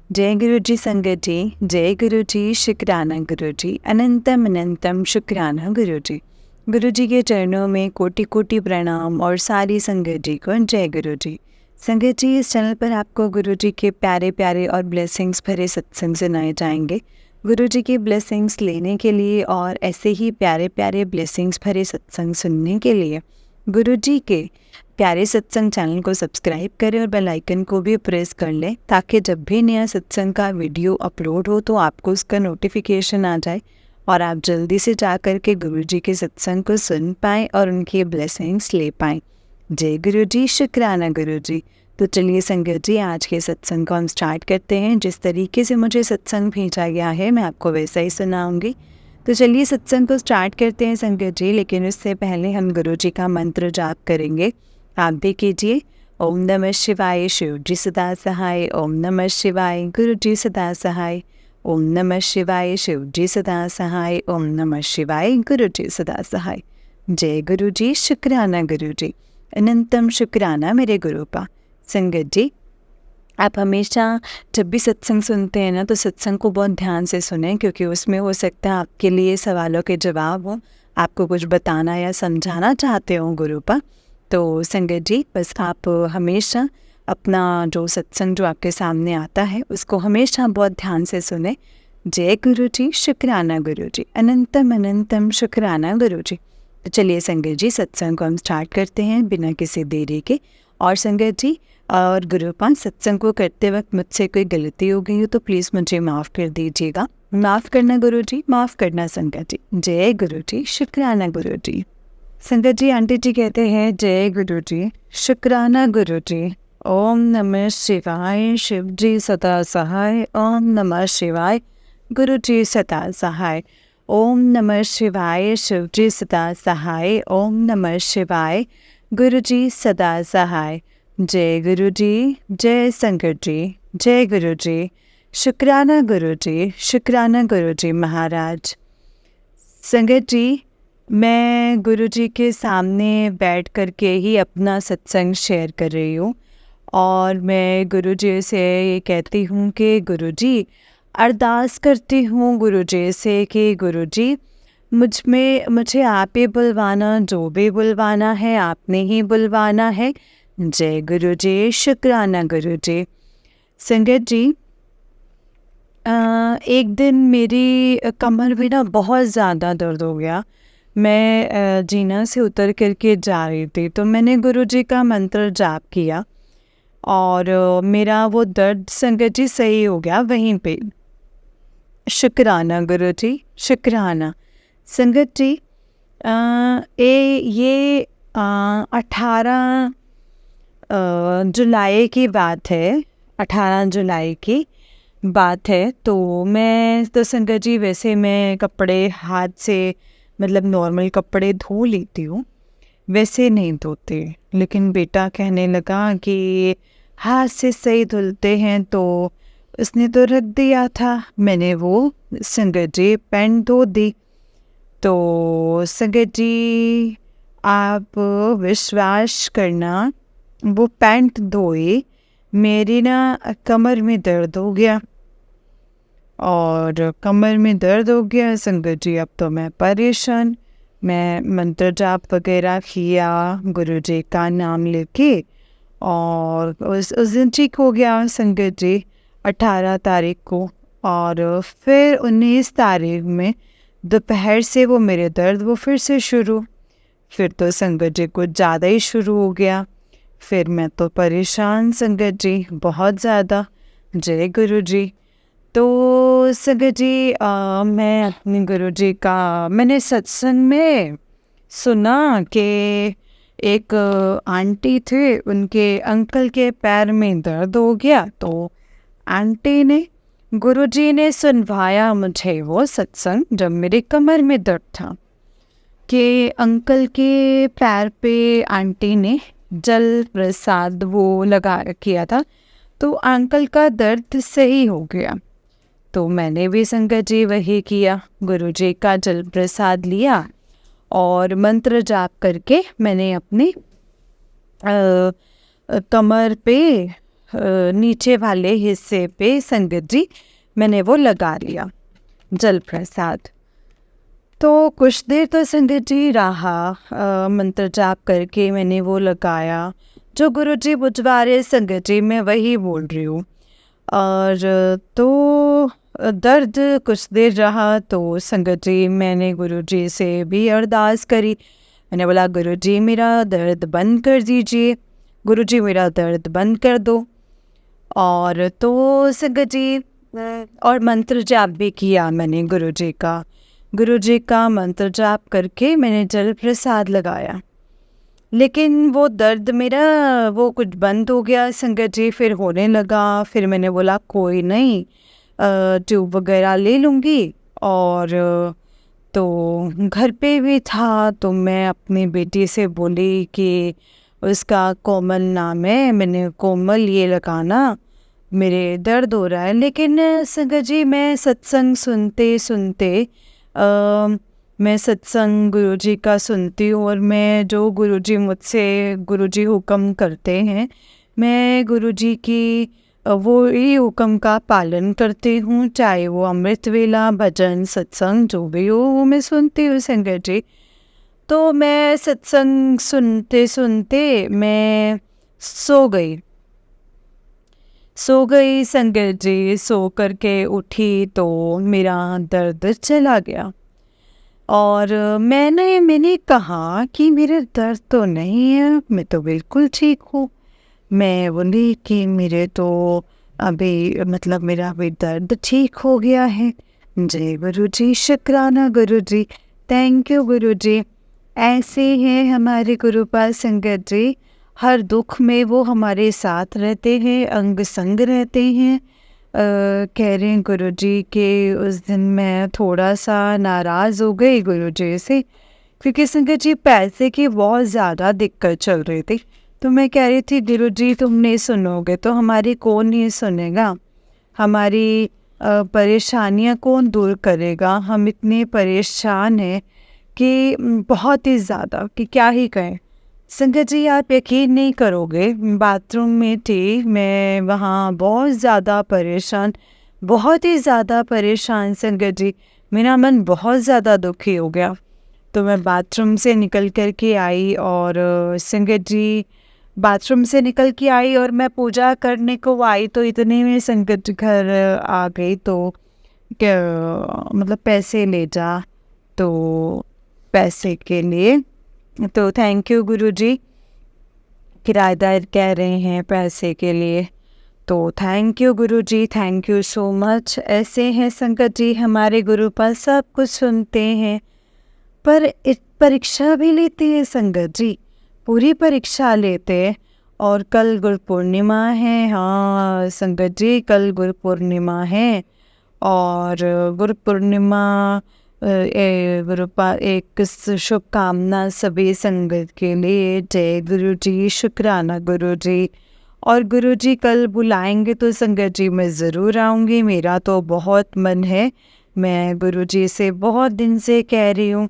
जय गुरु जी संगत जी, जय गुरु जी, शुक्राना गुरु जी, अनंतम अनंतम शुक्राना गुरु जी। गुरु जी के चरणों में कोटि कोटि प्रणाम और सारी संगत जी को जय गुरु जी। संगत जी, इस चैनल पर आपको गुरु जी के प्यारे प्यारे और ब्लेसिंग्स भरे सत्संग सुनाए जाएंगे। गुरु जी की ब्लेसिंग्स लेने के लिए और ऐसे ही प्यारे प्यारे ब्लेसिंग्स भरे सत्संग सुनने के लिए गुरु जी के प्यारे सत्संग चैनल को सब्सक्राइब करें और बेल आइकन को भी प्रेस कर लें, ताकि जब भी नया सत्संग का वीडियो अपलोड हो तो आपको उसका नोटिफिकेशन आ जाए और आप जल्दी से जा कर के गुरु जी के सत्संग को सुन पाएँ और उनकी ब्लेसिंग्स ले पाएँ। जय गुरु जी, शुक्राना गुरु जी। तो चलिए संगत जी, आज के सत्संग को हम स्टार्ट करते हैं। जिस तरीके से मुझे सत्संग भेजा गया है मैं आपको वैसा ही सुनाऊंगी। तो चलिए सत्संग को स्टार्ट करते हैं संगत जी, लेकिन उससे पहले हम गुरु जी का मंत्र जाप करेंगे। आप भी कीजिए। ओम नमः शिवाय, शिव जी सदा सहाय। ओम नमः शिवाय, गुरु जी सदा सहाय। ओम नमः शिवाय, शिव जी सदा सहाय। ओम नमः शिवाय, गुरु जी सदा सहाय। जय गुरु जी, शुक्राना गुरु जी, अनंतम शुक्राना मेरे गुरु का। संगत जी, आप हमेशा जब भी सत्संग सुनते हैं ना, तो सत्संग को बहुत ध्यान से सुनें, क्योंकि उसमें हो सकता है आपके लिए सवालों के जवाब हो, आपको कुछ बताना या समझाना चाहते हो गुरु पर। तो संगत जी, बस आप हमेशा अपना जो सत्संग जो आपके सामने आता है उसको हमेशा बहुत ध्यान से सुने। जय गुरु जी, शुक्राना गुरु जी, अनंतम अनंतम शुक्राना गुरु जी। तो चलिए संगत जी, सत्संग को हम स्टार्ट करते हैं बिना किसी देरी के। और संगत जी और गुरुपान, सत्संग को करते वक्त मुझसे कोई गलती हो गई हो तो प्लीज़ मुझे माफ़ कर दीजिएगा। माफ़ करना गुरु जी, माफ़ करना संगत जी। जय गुरु जी, शुक्राना गुरु जी। संगत जी, आंटी जी कहते हैं जय गुरु जी, शुक्राना गुरु जी। ओम नमः शिवाय, शिव जी सदा सहाय। ओम नमः शिवाय, गुरु जी सदा सहाय। ओम नमः शिवाय, शिव जी सदा सहाय। ओम नमः शिवाय, गुरु जी सदा सहाय। जय गुरु जी, जय संगत जी, जय गुरु जी, शुक्राना गुरु जी, शुक्राना गुरु जी महाराज। संगत जी, मैं गुरु जी के सामने बैठ कर के ही अपना सत्संग शेयर कर रही हूँ और मैं गुरु जी से ये कहती हूँ कि गुरु जी, अरदास करती हूँ गुरु जी से कि गुरु जी, मुझे आप ही बुलवाना, जो भी बुलवाना है आपने ही बुलवाना है। जय गुरु जी, शुक्राना गुरु जी। संगत जी, एक दिन मेरी कमर में ना बहुत ज़्यादा दर्द हो गया। मैं जीना से उतर करके जा रही थी, तो मैंने गुरु जी का मंत्र जाप किया और मेरा वो दर्द संगत जी सही हो गया वहीं पे। शुक्राना गुरु जी, शुक्राना। संगत जी, ये 18 जुलाई की बात है, 18 जुलाई की बात है। तो मैं तो संगत जी, वैसे मैं कपड़े हाथ से मतलब नॉर्मल कपड़े धो लेती हूँ, वैसे नहीं धोते, लेकिन बेटा कहने लगा कि हाथ से सही धुलते हैं, तो उसने तो रख दिया था। मैंने वो संगत जी पैंट धो दी। तो संगत जी, आप विश्वास करना, वो पैंट धोए मेरी ना कमर में दर्द हो गया और कमर में दर्द हो गया संगत जी। अब तो मैं परेशान। मैं मंत्र जाप वगैरह किया गुरु जी का नाम लेके और उस दिन ठीक हो गया संगत जी, 18 तारीख को। और फिर 19 तारीख में दोपहर से वो मेरे दर्द वो फिर से शुरू। फिर तो संगत जी कुछ ज़्यादा ही शुरू हो गया। फिर मैं तो परेशान संगत जी, बहुत ज़्यादा। जय गुरु जी। तो संगत जी, मैं अपने गुरु जी का मैंने सत्संग में सुना कि एक आंटी थे, उनके अंकल के पैर में दर्द हो गया। तो आंटी ने, गुरु जी ने सुनवाया मुझे वो सत्संग जब मेरे कमर में दर्द था, कि अंकल के पैर पे आंटी ने जल प्रसाद वो लगा किया था, तो अंकल का दर्द सही हो गया। तो मैंने भी संगत जी वही किया, गुरु जी का जल प्रसाद लिया और मंत्र जाप करके मैंने अपने कमर पे नीचे वाले हिस्से पे संगत जी मैंने वो लगा लिया जल प्रसाद। तो कुछ देर तो संगत जी रहा, मंत्र जाप करके मैंने वो लगाया। जो गुरुजी बुझवा रहे संगत जी मैं वही बोल रही हूँ। और तो दर्द कुछ देर रहा तो संगत जी मैंने गुरुजी से भी अरदास करी। मैंने बोला गुरुजी मेरा दर्द बंद कर दीजिए, गुरुजी मेरा दर्द बंद कर दो। और तो संगत जी और मंत्र जाप भी किया मैंने गुरुजी का मंत्र जाप करके मैंने जल प्रसाद लगाया। लेकिन वो दर्द मेरा वो कुछ बंद हो गया संगत जी, फिर होने लगा। फिर मैंने बोला कोई नहीं, ट्यूब वगैरह ले लूँगी। और तो घर पे भी था तो मैं अपनी बेटी से बोली कि उसका कोमल नाम है, मैंने कोमल ये लगाना, मेरे दर्द हो रहा है। लेकिन संगत जी मैं सत्संग सुनते सुनते मैं सत्संग गुरुजी का सुनती हूँ और मैं जो गुरुजी हुक्म करते हैं मैं गुरुजी की वो ही हुक्म का पालन करती हूँ, चाहे वो अमृत वेला भजन सत्संग जो भी हो वो मैं सुनती हूँ संगत जी। तो मैं सत्संग सुनते सुनते मैं सो गई संगत जी। सो करके उठी तो मेरा दर्द चला गया। और मैंने कहा कि मेरे दर्द तो नहीं है, मैं तो बिल्कुल ठीक हूँ। मैं बोली कि मेरे तो मेरा अभी दर्द ठीक हो गया है। जय गुरुजी, शुक्राना गुरुजी, थैंक यू गुरुजी। ऐसे हैं हमारे गुरुपाल संगत जी, हर दुख में वो हमारे साथ रहते हैं, अंग संग रहते हैं। कह रहे हैं गुरुजी कि उस दिन मैं थोड़ा सा नाराज़ हो गई गुरुजी से, क्योंकि संगत जी पैसे की बहुत ज़्यादा दिक्कत चल रही थी। तो मैं कह रही थी गुरुजी तुम नहीं सुनोगे तो हमारी कौन नहीं सुनेगा, हमारी परेशानियां कौन दूर करेगा। हम इतने परेशान हैं कि बहुत ही ज़्यादा कि क्या ही कहें। संगत जी आप यकीन नहीं करोगे, बाथरूम में थी मैं, वहाँ बहुत ही ज़्यादा परेशान संगत जी, मेरा मन बहुत ज़्यादा दुखी हो गया। तो मैं बाथरूम से निकल कर के आई और संगत जी बाथरूम से निकल के आई और मैं पूजा करने को आई तो इतने में संगत घर आ गई। तो क्या पैसे ले जा, तो पैसे के लिए तो थैंक यू गुरुजी, किराएदार कह रहे हैं पैसे के लिए, तो thank you Guruji, thank you so much. ऐसे हैं संगत जी हमारे गुरु पर सब कुछ सुनते हैं पर परीक्षा भी लेते हैं संगत जी, पूरी परीक्षा लेते हैं। और कल गुरु पूर्णिमा है, हाँ संगत जी कल गुरु पूर्णिमा है। और गुरु पूर्णिमा एक शुभकामना सभी संगत के लिए। जय गुरु जी, शुक्राना गुरु जी। और गुरु जी कल बुलाएंगे तो संगत जी मैं ज़रूर आऊँगी, मेरा तो बहुत मन है। मैं गुरु जी से बहुत दिन से कह रही हूँ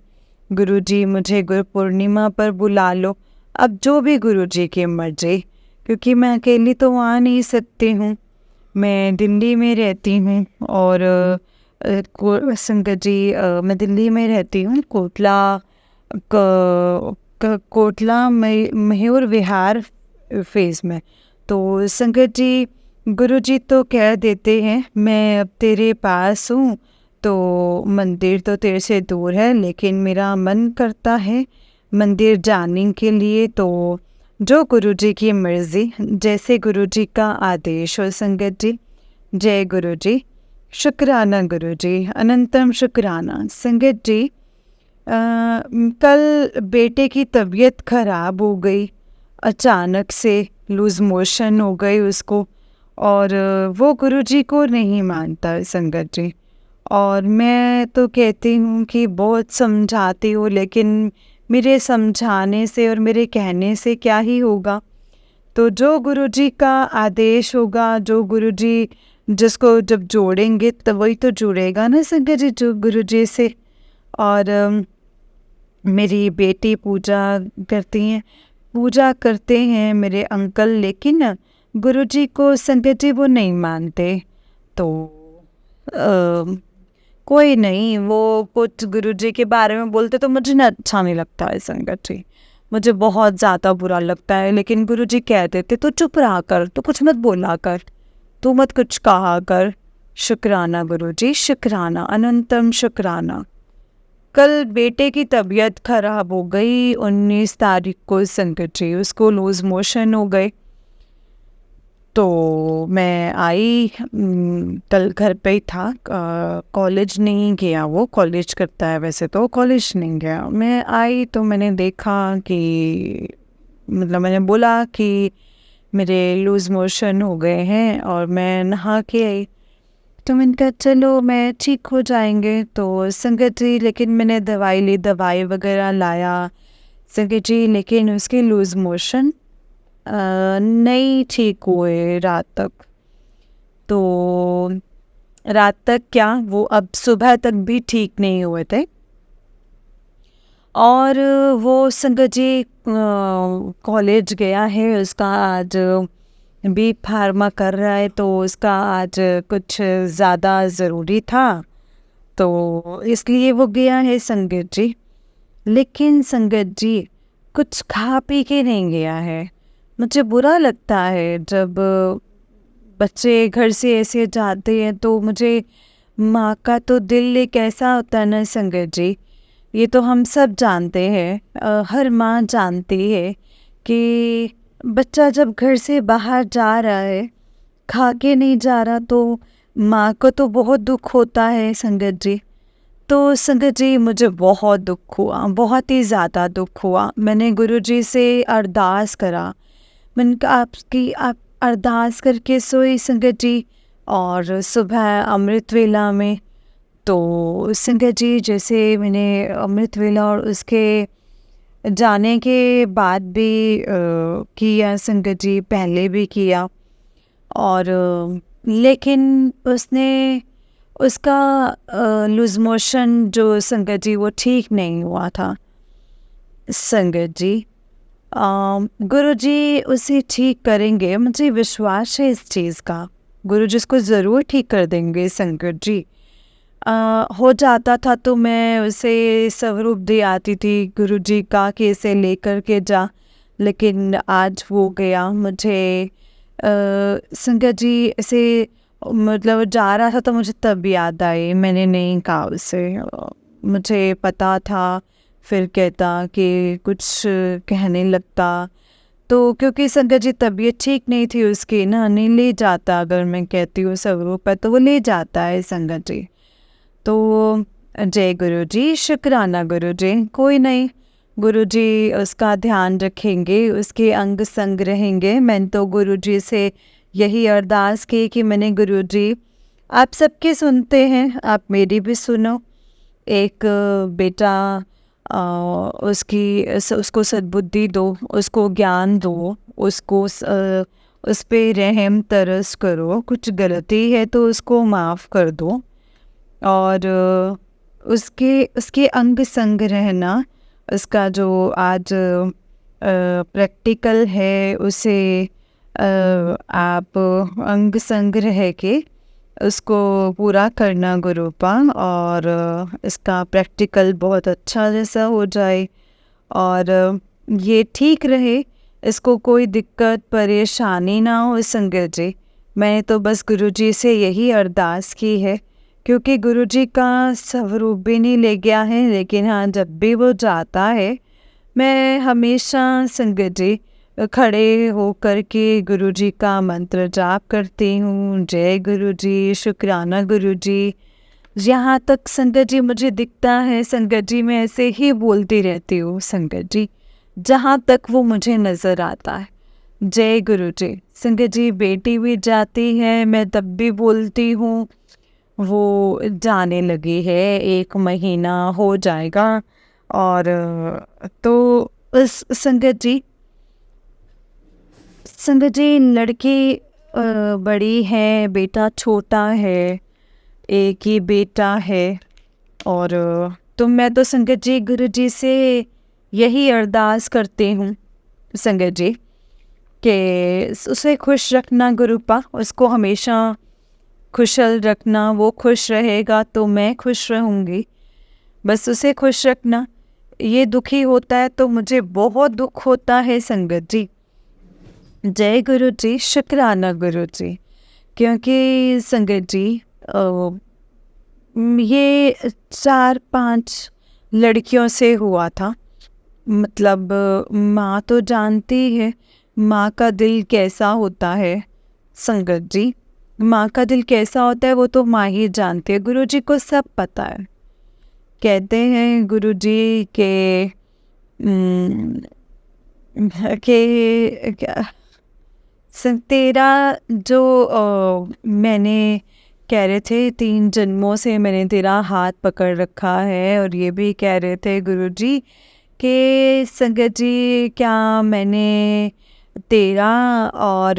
गुरु जी मुझे गुरु पूर्णिमा पर बुला लो, अब जो भी गुरु जी की मर्जी, क्योंकि मैं अकेली तो आ नहीं सकती हूँ, मैं दिल्ली में रहती हूँ। और संगत जी मैं दिल्ली में रहती हूँ, कोटला मयूर विहार फेज़ में। तो संगत जी गुरु जी तो कह देते हैं मैं अब तेरे पास हूँ, तो मंदिर तो तेरे से दूर है लेकिन मेरा मन करता है मंदिर जाने के लिए। तो जो गुरु जी की मर्ज़ी, जैसे गुरु जी का आदेश हो संगत जी। जय गुरु जी, शुक्राना गुरु जी, अनंतम शुक्राना। संगत जी कल बेटे की तबीयत खराब हो गई, अचानक से लूज़ मोशन हो गई उसको, और वो गुरुजी को नहीं मानता संगत जी। और मैं तो कहती हूँ कि बहुत समझाती हूँ लेकिन मेरे समझाने से और मेरे कहने से क्या ही होगा। तो जो गुरुजी का आदेश होगा, जो गुरुजी जिसको जब जोड़ेंगे तब वही तो जुड़ेगा ना संगत जी, जो गुरुजी से। और मेरी बेटी पूजा करते हैं मेरे अंकल, लेकिन गुरुजी को संगत जी वो नहीं मानते, तो कोई नहीं, वो कुछ गुरुजी के बारे में बोलते तो मुझे ना अच्छा नहीं लगता है संगत जी, मुझे बहुत ज़्यादा बुरा लगता है। लेकिन गुरुजी कह देते तो चुप रहा कर, तो कुछ मत बोला कर, तू मत कुछ कहा कर। शुक्राना गुरुजी, शुक्राना, अनंतम शुक्राना। कल बेटे की तबीयत खराब हो गई, 19 तारीख को संकट जी, उसको लूज मोशन हो गए। तो मैं आई, कल घर पे ही था, कॉलेज नहीं गया, वो कॉलेज करता है वैसे तो, कॉलेज नहीं गया। मैं आई तो मैंने देखा कि मतलब मैंने बोला कि मेरे लूज मोशन हो गए हैं, और मैं नहा के आई। तो मैंने कहा चलो मैं ठीक हो जाएंगे। तो संगत जी, लेकिन मैंने दवाई ली, दवाई वगैरह लाया संगत जी, लेकिन उसके लूज मोशन नहीं ठीक हुए रात तक। तो रात तक क्या, वो अब सुबह तक भी ठीक नहीं हुए थे। और वो संगत जी कॉलेज गया है, उसका आज बी फार्मा कर रहा है, तो उसका आज कुछ ज़्यादा ज़रूरी था, तो इसलिए वो गया है संगत जी। लेकिन संगत जी कुछ खा पी के नहीं गया है। मुझे बुरा लगता है जब बच्चे घर से ऐसे जाते हैं, तो मुझे, माँ का तो दिल एक ऐसा होता है ना संगत जी, ये तो हम सब जानते हैं, हर माँ जानती है कि बच्चा जब घर से बाहर जा रहा है, खा के नहीं जा रहा, तो माँ को तो बहुत दुख होता है संगत जी। तो संगत जी मुझे बहुत दुख हुआ, बहुत ही ज़्यादा दुख हुआ। मैंने गुरुजी से अरदास करा, मैंने कहा आपकी आप अरदास करके सोई संगत जी। और सुबह अमृत वेला में, तो संगत जी जैसे मैंने अमृत वेला और उसके जाने के बाद भी किया संगत जी, पहले भी किया, और लेकिन उसने उसका लूज मोशन जो संगत जी वो ठीक नहीं हुआ था संगत जी। गुरुजी उसे ठीक करेंगे, मुझे विश्वास है इस चीज़ का, गुरुजी इसको ज़रूर ठीक कर देंगे संगत जी। हो जाता था तो मैं उसे स्वरूप दे आती थी गुरुजी का कि इसे लेकर के जा, लेकिन आज वो गया। मुझे संगत जी ऐसे मतलब जा रहा था तो मुझे तब याद आई, मैंने नहीं कहा उसे, मुझे पता था फिर कहता कि कुछ कहने लगता, तो क्योंकि संगत जी तबीयत ठीक नहीं थी उसकी ना, नहीं ले जाता, अगर मैं कहती हूँ स्वरूप है तो वो ले जाता है संगत जी। तो जय गुरु जी, शुक्राना गुरु जी, कोई नहीं, गुरु जी उसका ध्यान रखेंगे, उसके अंग संग रहेंगे। मैंने तो गुरु जी से यही अरदास की कि मैंने गुरु जी, आप सबके सुनते हैं, आप मेरी भी सुनो। एक बेटा, उसको सद्बुद्धि दो, उसको ज्ञान दो, उसको उस पे रहम तरस करो, कुछ गलती है तो उसको माफ़ कर दो, और उसके अंग संग रहना। उसका जो आज प्रैक्टिकल है उसे आप अंग संग रह के उसको पूरा करना गुरुपा, और इसका प्रैक्टिकल बहुत अच्छा जैसा हो जाए, और ये ठीक रहे, इसको कोई दिक्कत परेशानी ना हो संगत जी। मैंने तो बस गुरुजी से यही अरदास की है, क्योंकि गुरुजी का स्वरूप भी नहीं ले गया है, लेकिन हाँ जब भी वो जाता है मैं हमेशा संगत जी खड़े होकर के गुरुजी का मंत्र जाप करती हूँ, जय गुरुजी, शुक्राना गुरुजी। यहाँ तक संगत जी मुझे दिखता है संगत जी, मैं ऐसे ही बोलती रहती हूँ संगत जी, जहाँ तक वो मुझे नज़र आता है, जय गुरुजी। संगत जी बेटी भी जाती है, मैं तब भी बोलती हूँ, वो जाने लगी है, 1 महीना हो जाएगा। और तो उस संगत जी लड़की बड़ी है, बेटा छोटा है, एक ही बेटा है, और तो मैं तो संगत जी गुरु जी से यही अरदास करती हूँ संगत जी कि उसे खुश रखना गुरुपा, उसको हमेशा खुशल रखना, वो खुश रहेगा तो मैं खुश रहूँगी, बस उसे खुश रखना। ये दुखी होता है तो मुझे बहुत दुख होता है संगत जी। जय गुरु जी, शुक्राना गुरु जी। क्योंकि संगत जी ये 4-5 लड़कियों से हुआ था। मतलब माँ तो जानती है माँ का दिल कैसा होता है संगत जी, माँ का दिल कैसा होता है वो तो माँ ही जानती है, गुरुजी को सब पता है। कहते हैं गुरुजी के क्या तेरा जो मैंने कह रहे थे 3 जन्मों से मैंने तेरा हाथ पकड़ रखा है, और ये भी कह रहे थे गुरुजी कि संगत जी क्या मैंने तेरा और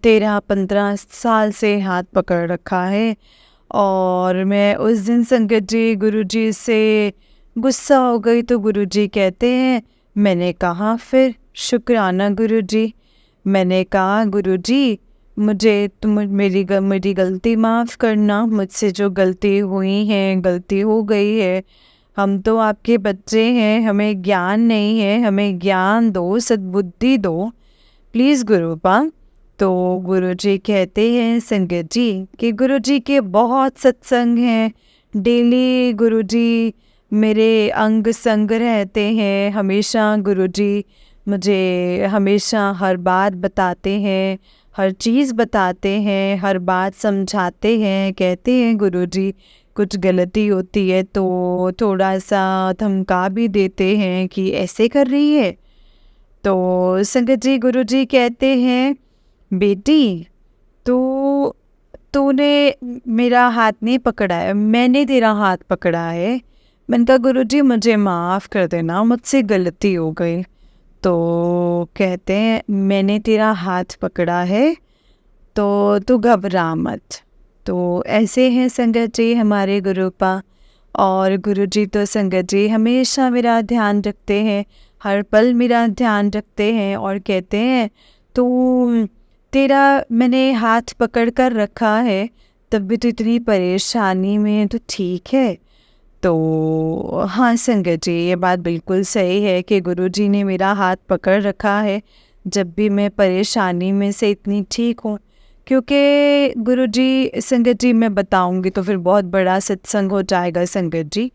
13-15 साल से हाथ पकड़ रखा है। और मैं उस दिन संगत जी गुरुजी से गुस्सा हो गई तो गुरुजी कहते हैं, मैंने कहा फिर शुक्राना गुरुजी। मैंने कहा गुरुजी मुझे तुम मेरी गलती माफ़ करना, मुझसे जो गलती हुई है गलती हो गई है, हम तो आपके बच्चे हैं, हमें ज्ञान नहीं है, हमें ज्ञान दो, सद्बुद्धि दो प्लीज़ गुरुपा। तो गुरुजी कहते हैं संगत जी कि गुरुजी के बहुत सत्संग हैं, डेली गुरुजी मेरे अंग संग रहते हैं, हमेशा गुरुजी मुझे हमेशा हर बात बताते हैं, हर चीज़ बताते हैं, हर बात समझाते हैं। कहते हैं गुरुजी कुछ गलती होती है तो थोड़ा सा धमका भी देते हैं कि ऐसे कर रही है। तो संगत जी गुरुजी कहते हैं बेटी तू तूने मेरा हाथ नहीं पकड़ा है, मैंने तेरा हाथ पकड़ा है। मैंने कहा गुरुजी मुझे माफ़ कर देना, मुझसे गलती हो गई। तो कहते हैं मैंने तेरा हाथ पकड़ा है तो तू घबरा मत। तो ऐसे हैं संगत जी हमारे गुरुपा, और गुरुजी तो संगत जी हमेशा मेरा ध्यान रखते हैं, हर पल मेरा ध्यान रखते हैं, और कहते हैं तू तेरा मैंने हाथ पकड़ कर रखा है तब भी तो इतनी परेशानी में है, तो ठीक है। तो हाँ संगत जी ये बात बिल्कुल सही है कि गुरुजी ने मेरा हाथ पकड़ रखा है जब भी मैं परेशानी में से इतनी ठीक हूँ। क्योंकि गुरुजी संगत जी मैं बताऊँगी तो फिर बहुत बड़ा सत्संग हो जाएगा संगत जी।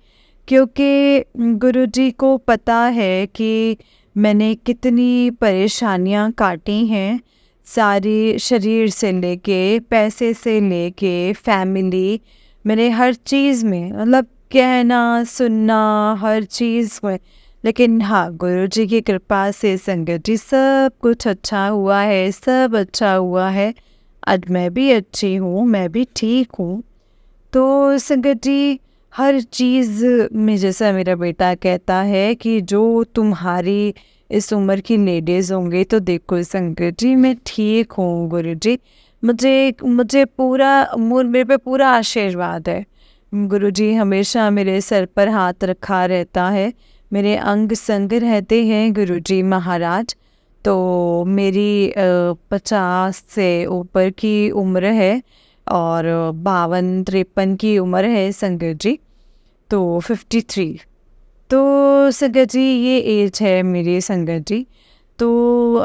क्योंकि गुरुजी को पता है कि मैंने कितनी परेशानियाँ काटी हैं, सारी शरीर से लेके पैसे से लेके फैमिली, मैंने हर चीज़ में मतलब कहना सुनना हर चीज़ में। लेकिन हाँ गुरुजी की कृपा से संगत जी सब कुछ अच्छा हुआ है, सब अच्छा हुआ है। आज मैं भी अच्छी हूँ, मैं भी ठीक हूँ। तो संगत जी हर चीज़ में जैसा मेरा बेटा कहता है कि जो तुम्हारी इस उम्र की लेडीज़ होंगे तो देखो संगत जी मैं ठीक हूँ गुरुजी, मुझे मुझे पूरा मेरे पे पूरा आशीर्वाद है। गुरुजी हमेशा मेरे सर पर हाथ रखा रहता है, मेरे अंग संग रहते हैं गुरुजी महाराज। तो मेरी 50 से ऊपर की उम्र है और 52-53 की उम्र है संगत जी, तो 53। तो संगत जी ये एज है मेरी संगत जी। तो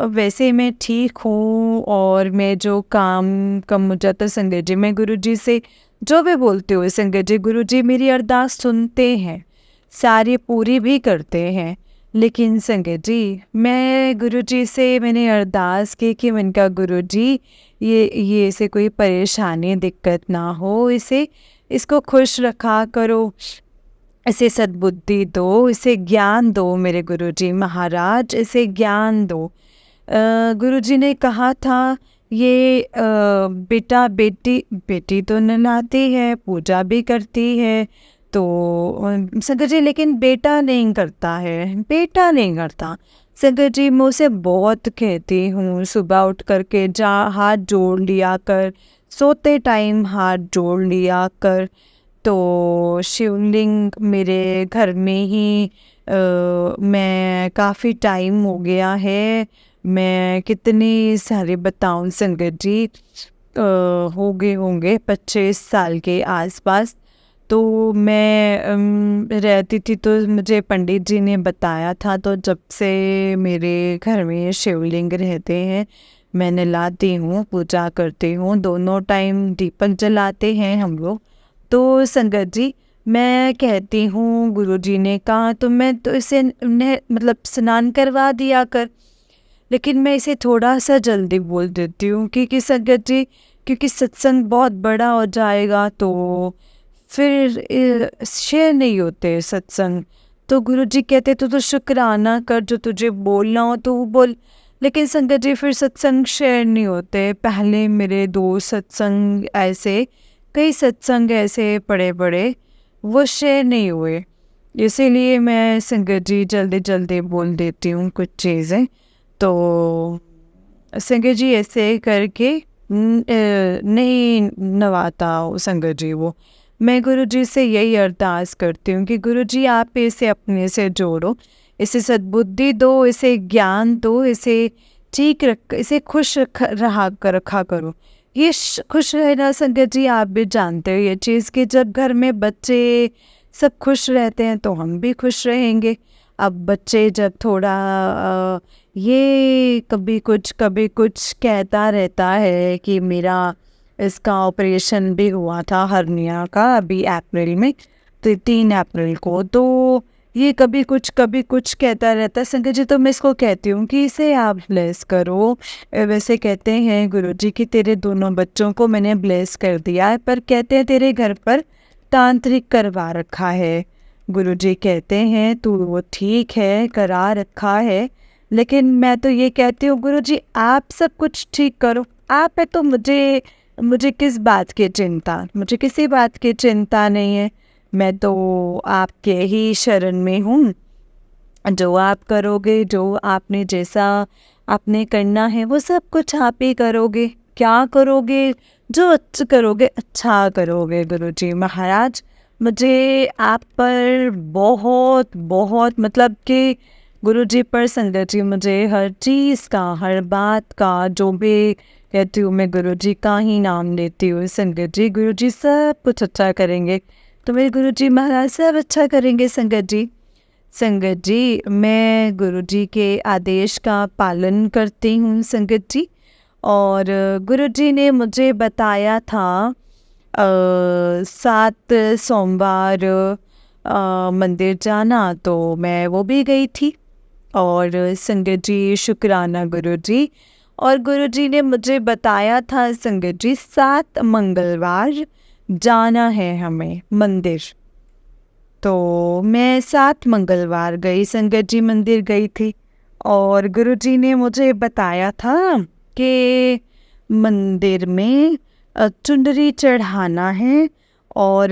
वैसे मैं ठीक हूँ, और मैं जो काम कम हो जाता संगत जी मैं गुरुजी से जो भी बोलती हूँ संगत जी, गुरुजी मेरी अरदास सुनते हैं, सारी पूरी भी करते हैं। लेकिन संगत जी मैं गुरुजी से मैंने अरदास की कि मैंने कहा गुरुजी ये इसे कोई परेशानी दिक्कत ना हो, इसको खुश रखा करो, इसे सद्बुद्धि दो, इसे ज्ञान दो मेरे गुरुजी महाराज, इसे ज्ञान दो। गुरुजी ने कहा था ये बेटा बेटी तो नहलाती है, पूजा भी करती है, तो संगत जी लेकिन बेटा नहीं करता है, बेटा नहीं करता। संगत जी मैं उसे बहुत कहती हूँ सुबह उठ करके जा हाथ जोड़ लिया कर, सोते टाइम हाथ जोड़ लिया कर। तो शिवलिंग मेरे घर में ही मैं काफ़ी टाइम हो गया है मैं कितने सारे बताऊं संगत जी, हो गए होंगे 25 साल के आसपास। तो मैं रहती थी, तो मुझे पंडित जी ने बताया था, तो जब से मेरे घर में शिवलिंग रहते हैं, मैं नहलाती हूँ, पूजा करती हूँ, दोनों टाइम दीपक जलाते हैं हम लोग। तो संगत जी, मैं कहती हूँ गुरुजी ने कहा तो मैं तो इसे उन्हें मतलब स्नान करवा दिया कर, लेकिन मैं इसे थोड़ा सा जल्दी बोल देती हूँ क्योंकि संगत जी, क्योंकि सत्संग बहुत बड़ा हो जाएगा तो फिर शेयर नहीं होते सत्संग। तो गुरुजी कहते तो शुक्राना कर, जो तुझे बोलना हो तो वो बोल। लेकिन संगत जी फिर सत्संग शेयर नहीं होते। पहले मेरे 2 सत्संग ऐसे, कई सत्संग ऐसे बड़े बड़े, वो शेयर नहीं हुए। इसीलिए मैं संगत जी जल्दी जल्दी बोल देती हूँ कुछ चीज़ें। तो संगत जी ऐसे करके नहीं नवाता संगत जी वो। मैं गुरु जी से यही अरदास करती हूँ कि गुरु जी आप इसे अपने से जोड़ो, इसे सद्बुद्धि दो, इसे ज्ञान दो, इसे ठीक रख, इसे खुश रखा करो। ये खुश रहना संगत जी आप भी जानते हो ये चीज़ कि जब घर में बच्चे सब खुश रहते हैं तो हम भी खुश रहेंगे। अब बच्चे जब थोड़ा ये कभी कुछ कहता रहता है कि मेरा इसका ऑपरेशन भी हुआ था हर्निया का अभी अप्रैल में, तो 3 अप्रैल को, तो ये कभी कुछ कहता रहता है संगत जी। तो मैं इसको कहती हूँ कि इसे आप ब्लेस करो। वैसे कहते हैं गुरुजी कि तेरे दोनों बच्चों को मैंने ब्लेस कर दिया है, पर कहते हैं तेरे घर पर तांत्रिक करवा रखा है। गुरुजी कहते हैं तू वो ठीक है करा रखा है, लेकिन मैं तो ये कहती हूँ गुरुजी आप सब कुछ ठीक करो। आप है तो मुझे किस बात की चिंता, मुझे किसी बात की चिंता नहीं है। मैं तो आपके ही शरण में हूँ। जो आप करोगे, जो आपने जैसा आपने करना है वो सब कुछ आप ही करोगे। क्या करोगे? जो अच्छा करोगे, अच्छा करोगे गुरुजी महाराज। मुझे आप पर बहुत बहुत मतलब कि गुरुजी पर संगत जी मुझे हर चीज़ का, हर बात का, जो भी कहती हूँ मैं गुरुजी का ही नाम लेती हूँ। संगत जी, गुरुजी सब कुछ अच्छा करेंगे, तो मेरे गुरुजी महाराज सब अच्छा करेंगे संगत जी। संगत जी, मैं गुरुजी के आदेश का पालन करती हूँ संगत जी। और गुरुजी ने मुझे बताया था 7 सोमवार मंदिर जाना, तो मैं वो भी गई थी। और संगत जी शुक्राना गुरुजी। और गुरुजी ने मुझे बताया था संगत जी 7 मंगलवार जाना है हमें मंदिर। तो मैं 7 मंगलवार गई संगत जी, मंदिर गई थी। और गुरुजी ने मुझे बताया था कि मंदिर में चुनरी चढ़ाना है और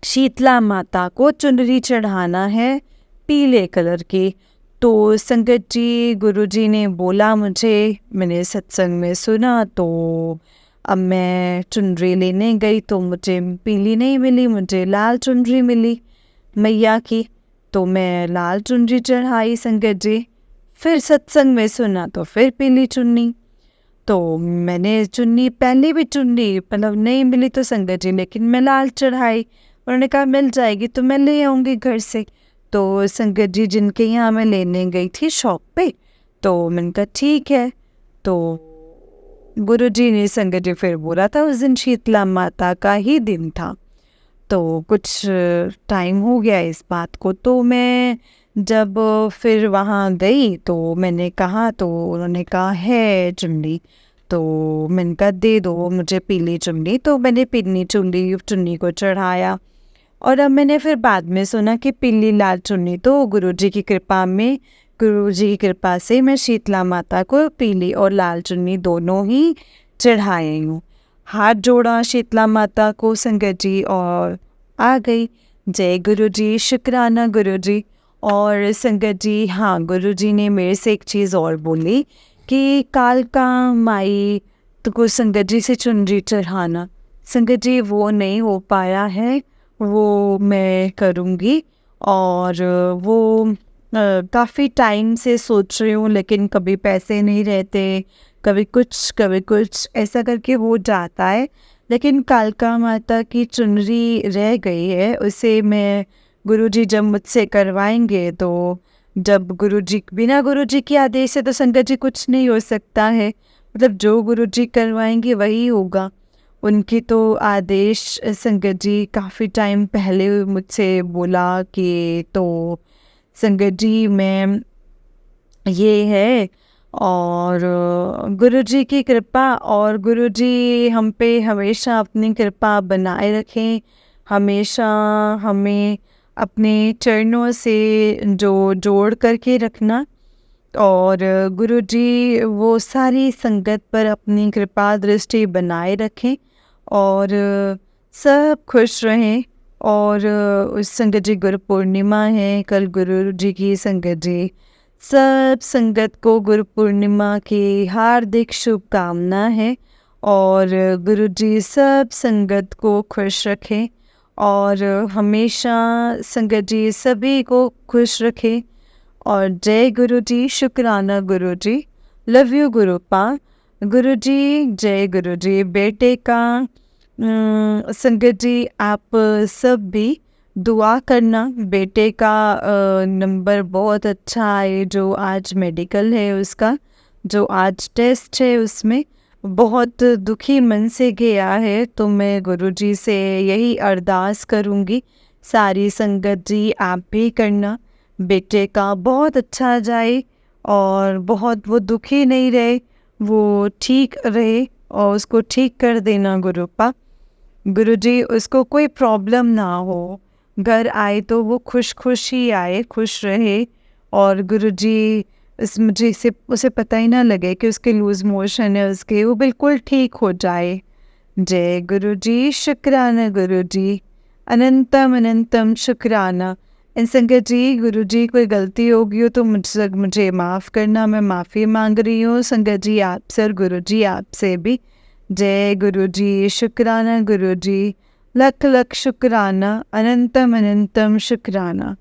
शीतला माता को चुनरी चढ़ाना है पीले कलर की। तो संगत जी गुरुजी ने बोला मुझे, मैंने सत्संग में सुना, तो अब मैं चुनरी लेने गई तो मुझे पीली नहीं मिली, मुझे लाल चुनरी मिली मैया की। तो मैं लाल चुनरी चढ़ाई संगत जी। फिर सत्संग में सुना तो फिर पीली चुन्नी। तो मैंने चुन्नी पहले भी चुन्नी मतलब नहीं मिली तो संगत जी, लेकिन मैं लाल चढ़ाई। उन्होंने कहा मिल जाएगी तो मैं ले आऊँगी घर से। तो संगत जी जिनके यहाँ मैं लेने गई थी शॉप पे, तो मैंने कहा ठीक है। तो गुरुजी ने संगत जी फिर बोला था उस दिन शीतला माता का ही दिन था, तो कुछ टाइम हो गया इस बात को। तो मैं जब फिर वहाँ गई तो मैंने कहा, तो उन्होंने कहा है चुन्नी, तो मैंने कहा दे दो मुझे पीली चुन्नी। तो मैंने पीली चुन्नी को चढ़ाया। और अब मैंने फिर बाद में सुना कि पीली लाल चुन्नी तो गुरुजी की कृपा में, गुरुजी की कृपा से मैं शीतला माता को पीली और लाल चुन्नी दोनों ही चढ़ाई हूँ। हाथ जोड़ा शीतला माता को संगत जी और आ गई। जय गुरुजी, शुक्राना गुरुजी। और संगत जी हाँ, गुरुजी ने मेरे से एक चीज़ और बोली कि काल का माई तो को संगत जी से चुनरी चढ़ाना। संगत जी वो नहीं हो पाया है, वो मैं करूँगी। और वो काफ़ी टाइम से सोच रही हूँ, लेकिन कभी पैसे नहीं रहते, कभी कुछ ऐसा करके हो जाता है। लेकिन कालका माता की चुनरी रह गई है, उसे मैं गुरुजी जब मुझसे करवाएंगे, तो जब गुरुजी बिना गुरुजी के आदेश से तो संगत जी कुछ नहीं हो सकता है। मतलब जो गुरुजी करवाएंगे वही होगा। उनकी तो आदेश संगत जी काफ़ी टाइम पहले मुझसे बोला कि तो संगत जी मैं ये है, और गुरुजी की कृपा, और गुरुजी हम पे हमेशा अपनी कृपा बनाए रखें, हमेशा हमें अपने चरणों से जो जोड़ करके रखना, और गुरुजी वो सारी संगत पर अपनी कृपा दृष्टि बनाए रखें, और सब खुश रहें। और उस संगत जी गुरु पूर्णिमा है, कल गुरु जी की संगत जी, सब संगत को गुरु पूर्णिमा की हार्दिक शुभकामना है। और गुरु जी सब संगत को खुश रखें, और हमेशा संगत जी सभी को खुश रखें। और जय गुरु जी, शुक्राना गुरु जी, लव यू गुरुपा। गुरु जी, जय गुरु जी। बेटे का संगत जी आप सब भी दुआ करना, बेटे का नंबर बहुत अच्छा है, जो आज मेडिकल है उसका, जो आज टेस्ट है उसमें बहुत दुखी मन से गया है। तो मैं गुरुजी से यही अरदास करूँगी, सारी संगत जी आप भी करना, बेटे का बहुत अच्छा जाए, और बहुत वो दुखी नहीं रहे, वो ठीक रहे, और उसको ठीक कर देना गुरुपा। गुरुजी उसको कोई प्रॉब्लम ना हो, घर आए तो वो खुश ही आए, खुश रहे। और गुरुजी मुझे इसे उसे पता ही ना लगे कि उसके लूज़ मोशन है उसके, वो बिल्कुल ठीक हो जाए। जय गुरुजी, शुक्राना गुरुजी, अनंतम अनंतम शुक्राना। इन संगत जी, गुरुजी कोई गलती होगी हो तो मुझे माफ़ करना, मैं माफ़ी मांग रही हूँ संगत जी आपसे और गुरुजी आपसे भी। जय गुरुजी, शुक्राना गुरुजी, लख लख शुक्राना, अनंतम अनंतम शुक्राना।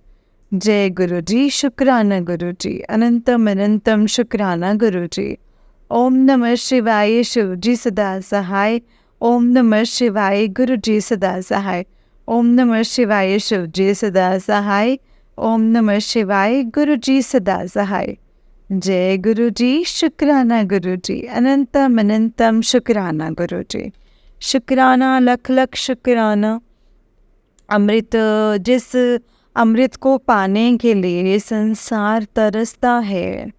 जय गुरुजी, शुक्राना गुरुजी, अनंतम अनंतम शुक्राना गुरुजी। ओम नमः शिवाय, शिवजी सदा सहाय। ओम नमः शिवाय, गुरुजी सदा सहाय। ओम नमः शिवाय, शिवजी सदा सहाय। ओम नमः शिवाय, गुरुजी सदा सहाय। जय गुरुजी, शुक्राना गुरुजी, अनंतम अनंतम शुक्राना गुरुजी। शुक्राना, लख लख शुक्राना। अमृत, जिस अमृत को पाने के लिए संसार तरसता है,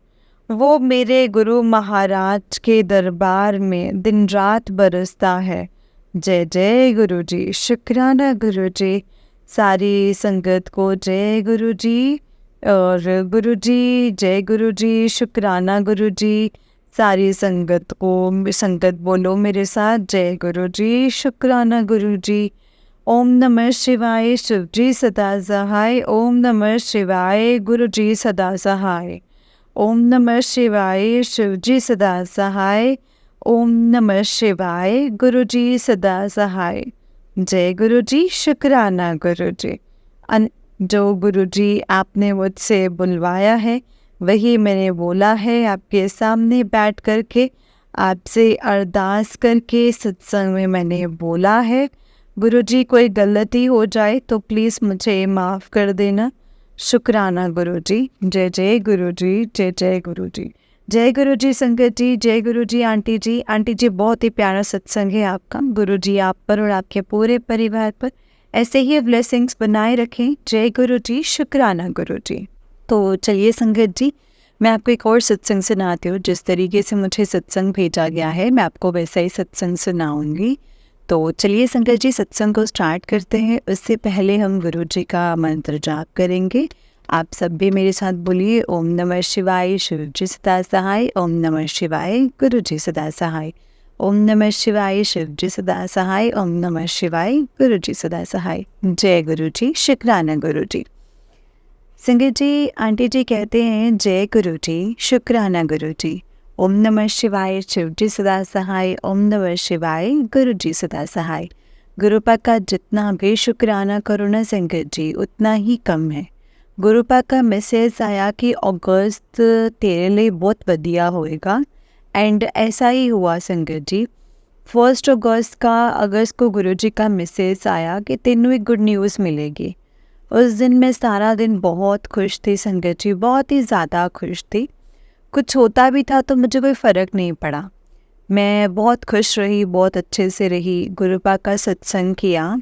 वो मेरे गुरु महाराज के दरबार में दिन रात बरसता है। जय जय गुरु जी, शुक्राना गुरु जी। सारी संगत को जय गुरु जी, और गुरु जी, जय गुरु जी, शुक्राना गुरु जी। सारी संगत को संगत बोलो मेरे साथ, जय गुरु जी, शुक्राना गुरु जी। ओम नमः शिवाय, शिव जी सदा सहाय। ओम नमः शिवाय, गुरु जी सदा सहाय। ओम नमः शिवाय, शिव जी सदा सहाय। ओम नमः शिवाय, गुरु जी सदा सहाय। जय गुरु जी, शुक्राना गुरु जी। जो गुरु जी आपने मुझसे बुलवाया है वही मैंने बोला है, आपके सामने बैठ करके आपसे अरदास करके सत्संग में मैंने बोला है। गुरु जी कोई गलती हो जाए तो प्लीज़ मुझे माफ़ कर देना। शुक्राना गुरु जी। जय जय गुरु जी, जय जय गुरु जी। जय गुरु जी संगत जी, जय गुरु जी आंटी जी। आंटी जी बहुत ही प्यारा सत्संग है आपका, गुरु जी आप पर और आपके पूरे परिवार पर ऐसे ही ब्लेसिंग्स बनाए रखें। जय गुरु जी, शुक्राना गुरु जी। तो चलिए संगत जी, मैं आपको एक और सत्संग सुनाती हूँ। जिस तरीके से मुझे सत्संग भेजा गया है मैं आपको वैसा ही सत्संग सुनाऊंगी। तो चलिए संगत जी, सत्संग को स्टार्ट करते हैं। उससे पहले हम गुरु जी का मंत्र जाप करेंगे। आप सब भी मेरे साथ बोलिए, ओम नमः शिवाय, शिव जी सदा सहाय। ओम नमः शिवाय, गुरु जी सदा सहाय। ओम नमः शिवाय, शिव जी सदा सहाय। ओम नमः शिवाय, गुरु जी सदा सहाय। जय गुरु जी, शुक्राना गुरु जी। संगत जी, आंटी जी कहते हैं जय गुरु जी, शुक्राना गुरु जी। ओम नमः शिवाय, शिव जी सदा सहाय। ओम नमः शिवाय, गुरु जी सदा सहाय। गुरुपा का जितना भी शुक्राना करो ना संगत जी, उतना ही कम है। गुरुपा का मैसेज आया कि अगस्त तेरे लिए बहुत बढ़िया होएगा। एंड ऐसा ही हुआ संगत जी। 1 अगस्त को गुरुजी का मैसेज आया कि तेनू एक गुड न्यूज़ मिलेगी। उस दिन मैं सारा दिन बहुत खुश थी संगत जी, बहुत ही ज़्यादा खुश थी। कुछ होता भी था तो मुझे कोई फ़र्क नहीं पड़ा। मैं बहुत खुश रही, बहुत अच्छे से रही। गुरुपा का सत्संग किया।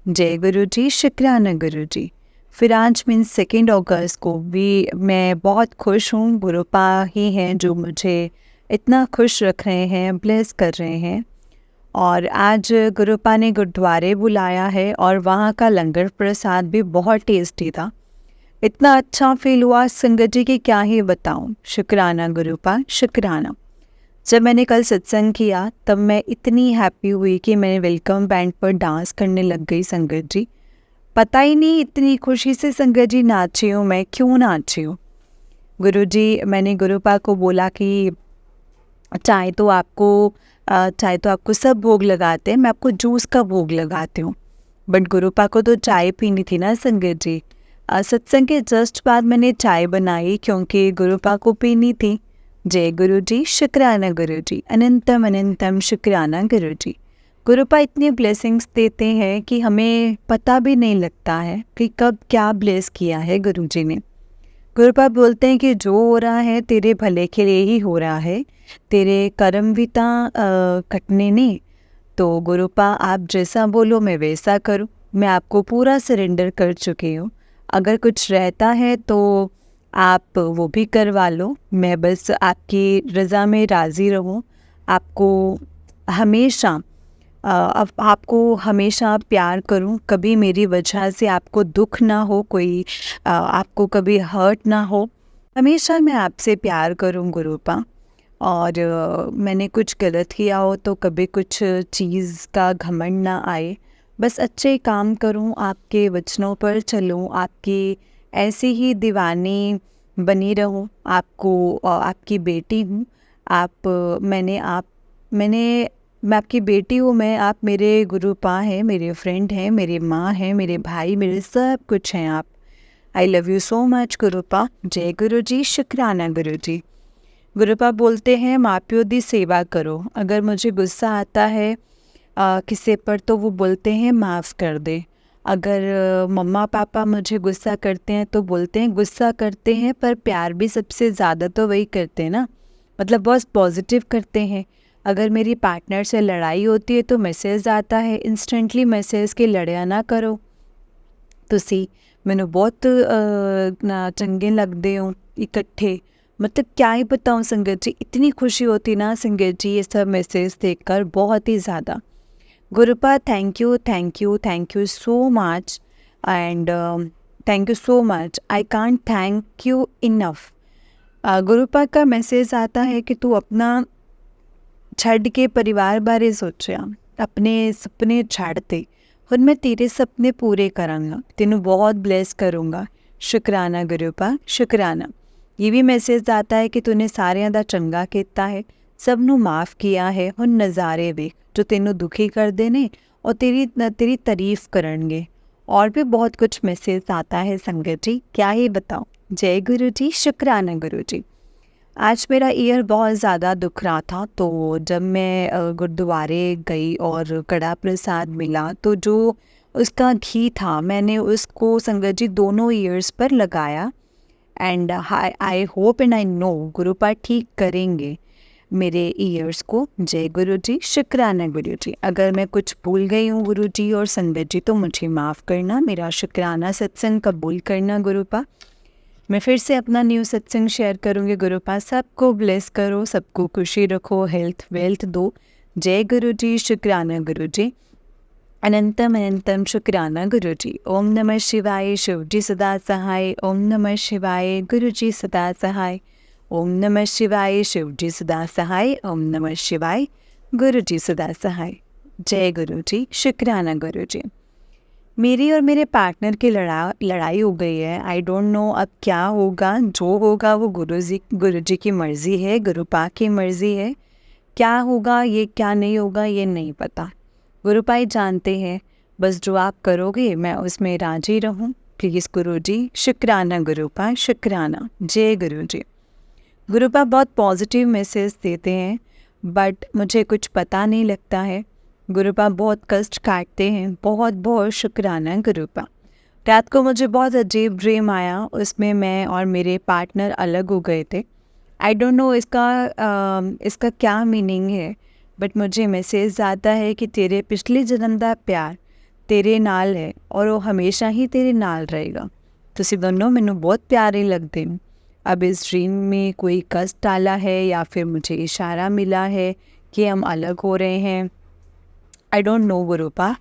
जय गुरु जी, शुक्राना गुरु जी। फिर आज मीन्स 2 अगस्त को भी मैं बहुत खुश हूँ। गुरुपा ही हैं जो मुझे इतना खुश रख रहे हैं, ब्लेस कर रहे हैं। और आज गुरुपा ने गुरुद्वारे बुलाया है और वहाँ का लंगर प्रसाद भी बहुत टेस्टी था। इतना अच्छा फील हुआ संगत जी की क्या ही बताऊँ। शुक्राना गुरुपा, शुक्राना। जब मैंने कल सत्संग किया तब मैं इतनी हैप्पी हुई कि मैंने वेलकम बैंड पर डांस करने लग गई संगत जी। पता ही नहीं इतनी खुशी से संगत जी नाची हूँ मैं, क्यों नाची हूँ। गुरुजी, मैंने गुरुपा को बोला कि चाय तो आपको सब भोग लगाते हैं, मैं आपको जूस का भोग लगाती हूँ। बट गुरुपा को तो चाय पीनी थी ना संगत जी। सत्संग के जस्ट बाद मैंने चाय बनाई क्योंकि गुरुपा को पीनी थी। जय गुरु जी, शुक्राना गुरु जी, अनंतम अनंतम शुक्राना गुरु जी। गुरुपा इतनी ब्लेसिंग्स देते हैं कि हमें पता भी नहीं लगता है कि कब क्या ब्लेस किया है गुरु जी ने। गुरुपा बोलते हैं कि जो हो रहा है तेरे भले के लिए ही हो रहा है, तेरे कर्म भी कटने नहीं। तो गुरुपा आप जैसा बोलो मैं वैसा करूँ। मैं आपको पूरा सरेंडर कर चुकी हूँ। अगर कुछ रहता है तो आप वो भी करवा लो, मैं बस आपकी रज़ा में राज़ी रहूँ। आपको हमेशा अब आपको हमेशा प्यार करूं, कभी मेरी वजह से आपको दुख ना हो, कोई आपको कभी हर्ट ना हो। हमेशा मैं आपसे प्यार करूं गुरुपा। और मैंने कुछ गलत किया हो तो कभी कुछ चीज़ का घमंड ना आए। बस अच्छे काम करूं, आपके वचनों पर चलूं, आपकी ऐसे ही दीवानी बनी रहूं। आपकी बेटी हूं। मैंने मैं आपकी बेटी हूँ। आप मेरे गुरुपा हैं, मेरे फ्रेंड हैं, मेरी माँ हैं, मेरे भाई, मेरे सब कुछ हैं आप। I love you so much Gurupa. जय गुरु जी, शुक्राना गुरु जी। गुरुपा बोलते हैं माँ प्यो दी सेवा करो। अगर मुझे गुस्सा आता है किसी पर तो वो बोलते हैं माफ़ कर दे। अगर मम्मा पापा मुझे गुस्सा करते हैं तो बोलते हैं गुस्सा करते हैं पर प्यार भी सबसे ज़्यादा तो वही करते हैं ना, मतलब बहुत पॉजिटिव करते हैं। अगर मेरी पार्टनर से लड़ाई होती है तो मैसेज आता है इंस्टेंटली मैसेज के लड़िया ना करो। ਤੁਸੀਂ ਮੈਨੂੰ बहुत चंगे लगते हो इकट्ठे। मतलब क्या ही बताऊँ संगत जी, इतनी खुशी होती ना संगत जी ये सब मैसेज देखकर, बहुत ही ज़्यादा। Gurupa thank you, thank you, thank you so much. And thank you so much, I can't thank you enough. Gurupa का मैसेज आता है कि तू अपना छड़ के परिवार बारे सोचा, अपने सपने छड़ ते, हुण मैं तेरे सपने पूरे करांगा, तेनू बहुत ब्लेस करूँगा। शुक्राना गुरुपा, शुक्राना। ये भी मैसेज आता है कि तूने सारिਆਂ ਦਾ ਚੰਗਾ ਕੀਤਾ है, सब ਨੂੰ माफ़ किया है। हुण नज़ारे वेख जो तेनू दुखी करते ने और तेरी तारीफ करनगे। और भी बहुत कुछ मैसेज आता है संगत जी, क्या ही बताऊँ। जय गुरु जी, शुक्राना गुरु जी। आज मेरा ईयर बहुत ज़्यादा दुख रहा था, तो जब मैं गुरुद्वारे गई और कड़ा प्रसाद मिला तो जो उसका घी था मैंने उसको संगत जी दोनों ईयर्स पर लगाया। And I hope and I know Gurupa ठीक करेंगे मेरे ईयर्स को। जय गुरु जी, शुक्राना गुरु जी। अगर मैं कुछ भूल गई हूँ गुरु जी और संगत जी तो मुझे माफ़ करना। मेरा शुक्राना सत्संग कबूल करना गुरुपा। मैं फिर से अपना न्यू सत्संग शेयर करूँगी गुरुपा। सबको ब्लेस करो, सबको खुशी रखो, हेल्थ वेल्थ दो। जय गुरु जी, शुक्राना गुरु जी, अनंतम अनंतम शुक्राना गुरु जी। ओम नमः शिवाय, शिव जी सदा सहाय। ओम नमः शिवाय, गुरु जी सदा सहाय। ओम नमः शिवाय, शिव जी सदा सहाय। ओम नमः शिवाय, गुरु जी सदा सहाय। जय गुरु जी, शुक्राना गुरु जी। मेरी और मेरे पार्टनर की लड़ाई हो गई है। आई डोंट नो अब क्या होगा। जो होगा वो गुरु जी की मर्ज़ी है, गुरुपा की मर्ज़ी है। क्या होगा ये, क्या नहीं होगा ये नहीं पता। गुरुपा ही जानते हैं। बस जो आप करोगे मैं उसमें राजी रहूं। प्लीज़ गुरु जी, शुक्राना गुरुपा, शुक्राना। जय गुरु जी। गुरुपा बहुत पॉजिटिव मैसेज देते हैं, बट मुझे कुछ पता नहीं लगता है। गुरुपा बहुत कष्ट काटते हैं। बहुत बहुत शुक्राना गुरुपा। रात को मुझे बहुत अजीब ड्रीम आया, उसमें मैं और मेरे पार्टनर अलग हो गए थे। आई डोंट नो इसका क्या मीनिंग है, बट मुझे मैसेज आता है कि तेरे पिछले जन्म का प्यार तेरे नाल है और वो हमेशा ही तेरे नाल रहेगा। तुसी दोनों मैनू बहुत प्यारे लगते हो। अब इस ड्रीम में कोई कष्ट डाला है या फिर मुझे इशारा मिला है कि हम अलग हो रहे हैं। I don't know गुरुपा,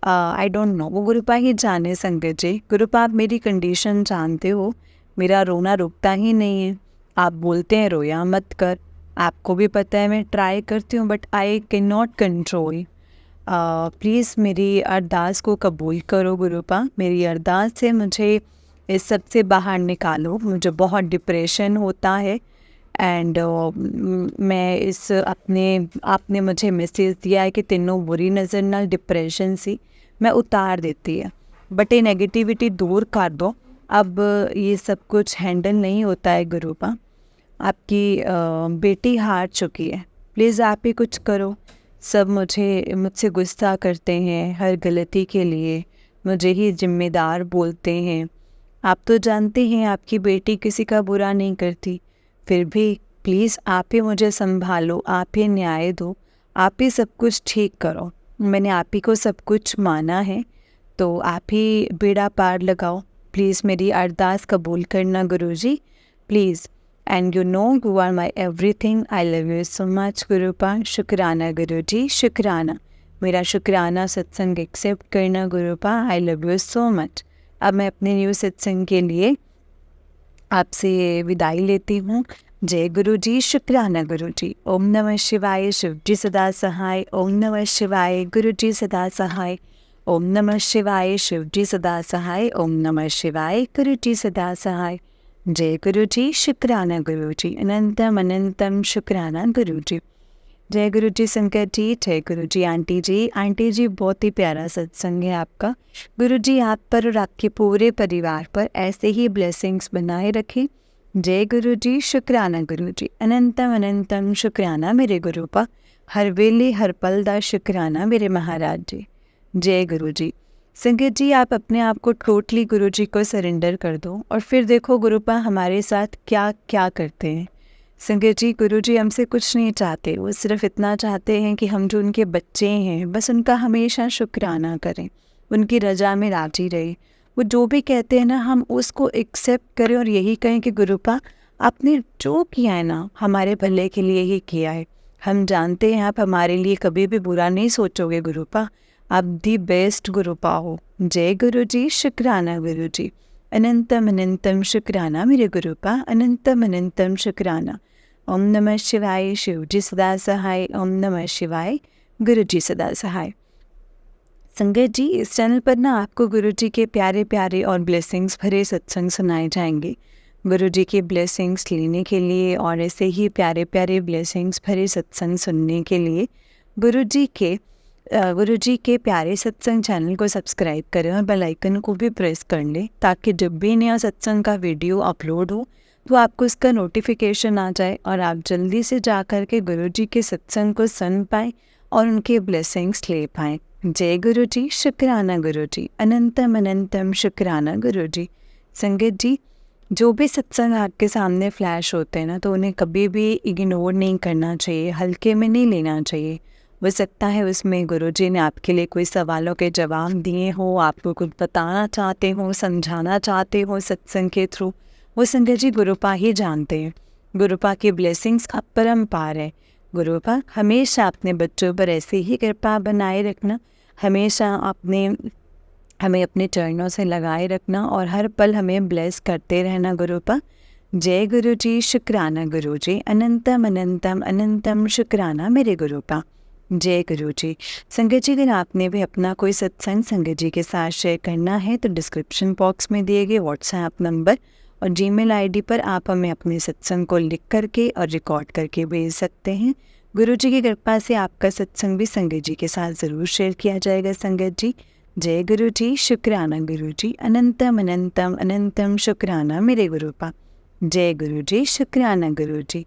I don't know, वो गुरुपा ही जाने संगत जी। गुरुपा, आप मेरी कंडीशन जानते हो, मेरा रोना रुकता ही नहीं है। आप बोलते हैं रोया मत कर, आपको भी पता है मैं ट्राई करती हूँ, but I can not control. Please मेरी अरदास को कबूल करो गुरुपा। मेरी अरदास से मुझे इस सब से बाहर निकालो। मुझे बहुत डिप्रेशन होता है एंड मैं इस आपने मुझे मैसेज दिया है कि तेनों बुरी नज़र नाल डिप्रेशन सी मैं उतार देती है, बट ये नेगेटिविटी दूर कर दो। अब ये सब कुछ हैंडल नहीं होता है गुरुपा। आपकी बेटी हार चुकी है, प्लीज़ आप ही कुछ करो। सब मुझसे गुस्सा करते हैं हर गलती के लिए, मुझे ही जिम्मेदार बोलते हैं। आप तो जानते हैं आपकी बेटी किसी का बुरा नहीं करती, फिर भी प्लीज़ आप ही मुझे संभालो, आप ही न्याय दो, आप ही सब कुछ ठीक करो। मैंने आप ही को सब कुछ माना है, तो आप ही बेड़ा पार लगाओ। प्लीज़ मेरी अरदास कबूल करना Guruji, please. And you know you are my everything. I love you so much Gurupa. शुक्राना गुरुजी, शुक्राना। मेरा शुक्राना सत्संग एक्सेप्ट करना Gurupa. I love you so much. अब मैं अपने न्यू सत्संग के लिए आपसे विदाई लेती हूँ। जय गुरु जी, शुक्राना गुरु जी। ओम नमः शिवाय, शिव जी सदा सहाय। ओम नमः शिवाय, गुरु जी सदा सहाय। ओम नमः शिवाय, शिव जी सदा सहाय। ओम नमः शिवाय, गुरु जी सदा सहाय। जय गुरु जी, शुक्राना गुरु जी। अनंतम अनंतम शुक्राना गुरु जी। जय गुरु जी शंकर जी, जय गुरु जी आंटी जी। आंटी जी, बहुत ही प्यारा सत्संग है आपका। गुरु जी आप पर और आपके पूरे परिवार पर ऐसे ही ब्लेसिंग्स बनाए रखें। जय गुरु जी, शुक्राना गुरु जी। अनंतम अनंतम शुक्राना मेरे गुरुपा। हर वेले हर पल दा शुक्राना मेरे महाराज जी। जय गुरु जी। संगत जी, आप अपने आप को टोटली गुरु जी को सरेंडर कर दो और फिर देखो गुरुपा हमारे साथ क्या क्या करते हैं। संगत जी, गुरु जी हमसे कुछ नहीं चाहते, वो सिर्फ इतना चाहते हैं कि हम जो उनके बच्चे हैं बस उनका हमेशा शुक्राना करें, उनकी रजा में राजी रहे। वो जो भी कहते हैं ना हम उसको एक्सेप्ट करें और यही कहें कि गुरुपा आपने जो किया है ना हमारे भले के लिए ही किया है। हम जानते हैं आप हमारे लिए कभी भी बुरा नहीं सोचोगे गुरुपा, आप दी बेस्ट गुरुपा हो। जय गुरु जी, शुक्राना गुरु जी। अनंतम अनंतम शुक्राना मेरे गुरुपा। अनंतम अनंतम शुक्राना। ओम नमः शिवाय, शिव जी सदा सहाय। ओम नमः शिवाय, गुरु जी सदा सहाय। संगत जी, इस चैनल पर ना आपको गुरु जी के प्यारे प्यारे और ब्लेसिंग्स भरे सत्संग सुनाए जाएंगे। गुरु जी के ब्लेसिंग्स लेने के लिए और ऐसे ही प्यारे प्यारे ब्लेसिंग्स भरे सत्संग सुनने के लिए गुरु जी के प्यारे सत्संग चैनल को सब्सक्राइब करें और बेल आइकन को भी प्रेस कर लें, ताकि जब भी नया सत्संग का वीडियो अपलोड हो तो आपको इसका नोटिफिकेशन आ जाए और आप जल्दी से जा कर के गुरु जी के सत्संग को सुन पाएँ और उनके ब्लेसिंग्स ले पाएँ। जय गुरु जी, शुक्राना गुरु जी। अनंतम अनंतम शुक्राना गुरु जी। संगत जी, जो भी सत्संग आपके सामने फ्लैश होते हैं ना, तो उन्हें कभी भी इग्नोर नहीं करना चाहिए, हल्के में नहीं लेना चाहिए। हो सकता है उसमें गुरुजी ने आपके लिए कोई सवालों के जवाब दिए हो, आपको कुछ बताना चाहते हो, समझाना चाहते हो सत्संग के थ्रू। वो संगत जी गुरुपा ही जानते हैं। गुरुपा की ब्लेसिंग्स का परम्पार है। गुरुपा हमेशा अपने बच्चों पर ऐसे ही कृपा बनाए रखना, हमेशा हमें अपने चरणों से लगाए रखना और हर पल हमें ब्लेस करते रहना गुरुपा। जय गुरु जी, शुक्राना गुरु जी। अनंतम अनंतम अनंतम शुक्राना मेरे गुरुपा। जय गुरु जी। संगत जी, अगर आपने भी अपना कोई सत्संग संगत जी के साथ शेयर करना है तो डिस्क्रिप्शन बॉक्स में दिए गए व्हाट्सएप नंबर और जीमेल आईडी पर आप हमें अपने सत्संग को लिख करके और रिकॉर्ड करके भेज सकते हैं। गुरु जी की कृपा से आपका सत्संग भी संगत जी के साथ ज़रूर शेयर किया जाएगा संगत जी। जय गुरु जी, शुक्राना गुरु जी, अनंतम अनंतम अनंतम शुक्राना मेरे गुरुपा। जय गुरु जी, शुक्राना गुरु जी।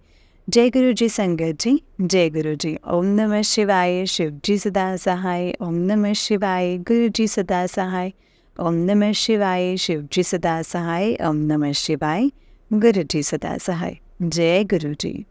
जय गुरु जी संगत जी, जय गुरु जी। ओम नमः शिवाय, शिव जी सदा सहाय। ओम नमः शिवाय, गुरु जी सदा सहाय। ओम नमः शिवाय, शिव जी सदा सहाय। ओम नमः शिवाय, गुरु जी सदा सहाय। जय गुरु जी।